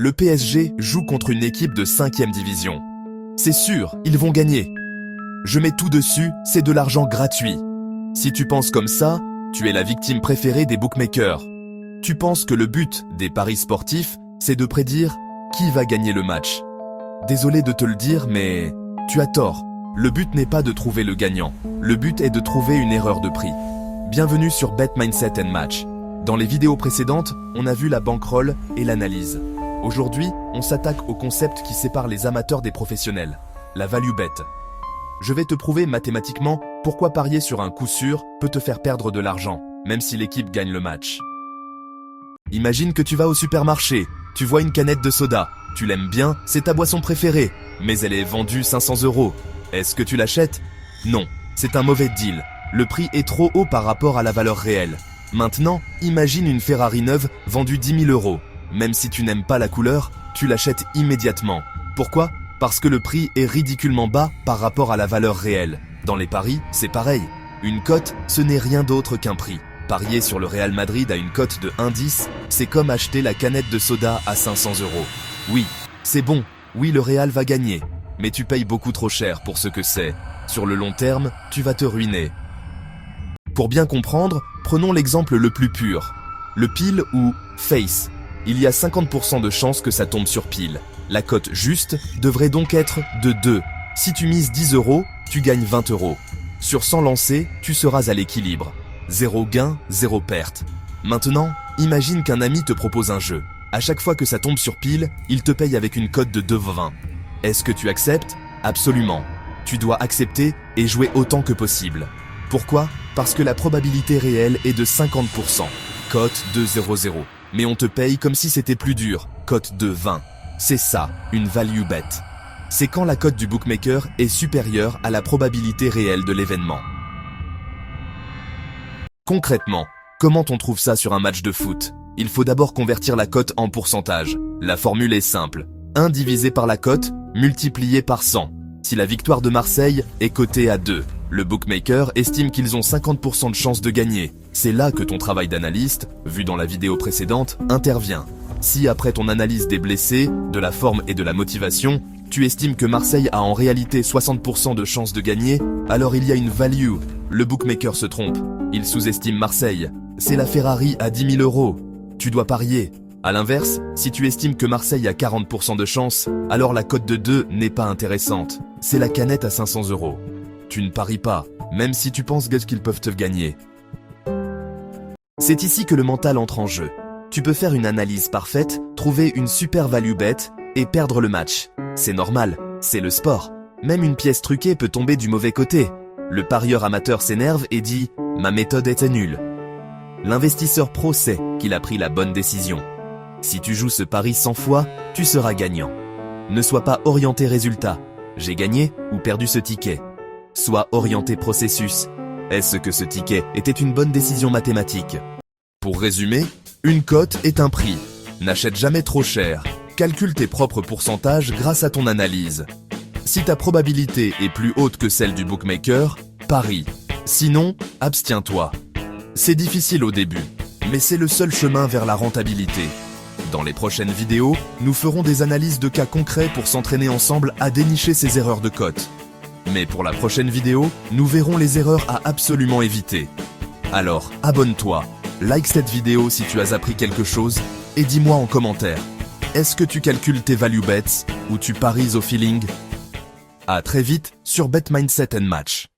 le PSG joue contre une équipe de 5e division. C'est sûr, ils vont gagner. Je mets tout dessus, c'est de l'argent gratuit. Si tu penses comme ça, tu es la victime préférée des bookmakers. Tu penses que le but des paris sportifs, c'est de prédire qui va gagner le match. Désolé de te le dire, mais tu as tort. Le but n'est pas de trouver le gagnant. Le but est de trouver une erreur de prix. Bienvenue sur Bet Mindset & Match. Dans les vidéos précédentes, on a vu la bankroll et l'analyse. Aujourd'hui, on s'attaque au concept qui sépare les amateurs des professionnels, la value bet. Je vais te prouver mathématiquement pourquoi parier sur un coup sûr peut te faire perdre de l'argent, même si l'équipe gagne le match. Imagine que tu vas au supermarché, tu vois une canette de soda, tu l'aimes bien, c'est ta boisson préférée, mais elle est vendue 500 €. Est-ce que tu l'achètes? Non, c'est un mauvais deal. Le prix est trop haut par rapport à la valeur réelle. Maintenant, imagine une Ferrari neuve vendue 10 000 €. Même si tu n'aimes pas la couleur, tu l'achètes immédiatement. Pourquoi? Parce que le prix est ridiculement bas par rapport à la valeur réelle. Dans les paris, c'est pareil. Une cote, ce n'est rien d'autre qu'un prix. Parier sur le Real Madrid à une cote de 1,10, c'est comme acheter la canette de soda à 500 €. Oui, c'est bon. Oui, le Real va gagner. Mais tu payes beaucoup trop cher pour ce que c'est. Sur le long terme, tu vas te ruiner. Pour bien comprendre, prenons l'exemple le plus pur. Le pile ou face. Il y a 50% de chances que ça tombe sur pile. La cote juste devrait donc être de 2. Si tu mises 10 €, tu gagnes 20 €. Sur 100 lancés, tu seras à l'équilibre. 0 gain, 0 perte. Maintenant, imagine qu'un ami te propose un jeu. À chaque fois que ça tombe sur pile, il te paye avec une cote de 2,20. Est-ce que tu acceptes? Absolument. Tu dois accepter et jouer autant que possible. Pourquoi? Parce que la probabilité réelle est de 50%. Cote de 0,0. Mais on te paye comme si c'était plus dur. Cote de 20. C'est ça, une value bet. C'est quand la cote du bookmaker est supérieure à la probabilité réelle de l'événement. Concrètement, comment on trouve ça sur un match de foot? Il faut d'abord convertir la cote en pourcentage. La formule est simple. 1 divisé par la cote, multiplié par 100. Si la victoire de Marseille est cotée à 2, le bookmaker estime qu'ils ont 50% de chances de gagner. C'est là que ton travail d'analyste, vu dans la vidéo précédente, intervient. Si après ton analyse des blessés, de la forme et de la motivation, tu estimes que Marseille a en réalité 60% de chances de gagner, alors il y a une value. Le bookmaker se trompe. Il sous-estime Marseille. C'est la Ferrari à 10 000 €. Tu dois parier. A l'inverse, si tu estimes que Marseille a 40% de chance, alors la cote de 2 n'est pas intéressante. C'est la canette à 500 €. Tu ne paries pas, même si tu penses qu'ils peuvent te gagner. C'est ici que le mental entre en jeu. Tu peux faire une analyse parfaite, trouver une super value bet et perdre le match. C'est normal, c'est le sport. Même une pièce truquée peut tomber du mauvais côté. Le parieur amateur s'énerve et dit « Ma méthode était nulle ». L'investisseur pro sait qu'il a pris la bonne décision. Si tu joues ce pari 100 fois, tu seras gagnant. Ne sois pas orienté résultat. J'ai gagné ou perdu ce ticket. Sois orienté processus. Est-ce que ce ticket était une bonne décision mathématique? Pour résumer, une cote est un prix. N'achète jamais trop cher. Calcule tes propres pourcentages grâce à ton analyse. Si ta probabilité est plus haute que celle du bookmaker, parie. Sinon, abstiens-toi. C'est difficile au début, mais c'est le seul chemin vers la rentabilité. Dans les prochaines vidéos, nous ferons des analyses de cas concrets pour s'entraîner ensemble à dénicher ces erreurs de cote. Mais pour la prochaine vidéo, nous verrons les erreurs à absolument éviter. Alors, abonne-toi, like cette vidéo si tu as appris quelque chose, et dis-moi en commentaire. Est-ce que tu calcules tes value bets ou tu paries au feeling? À très vite sur Bet Mindset & Match.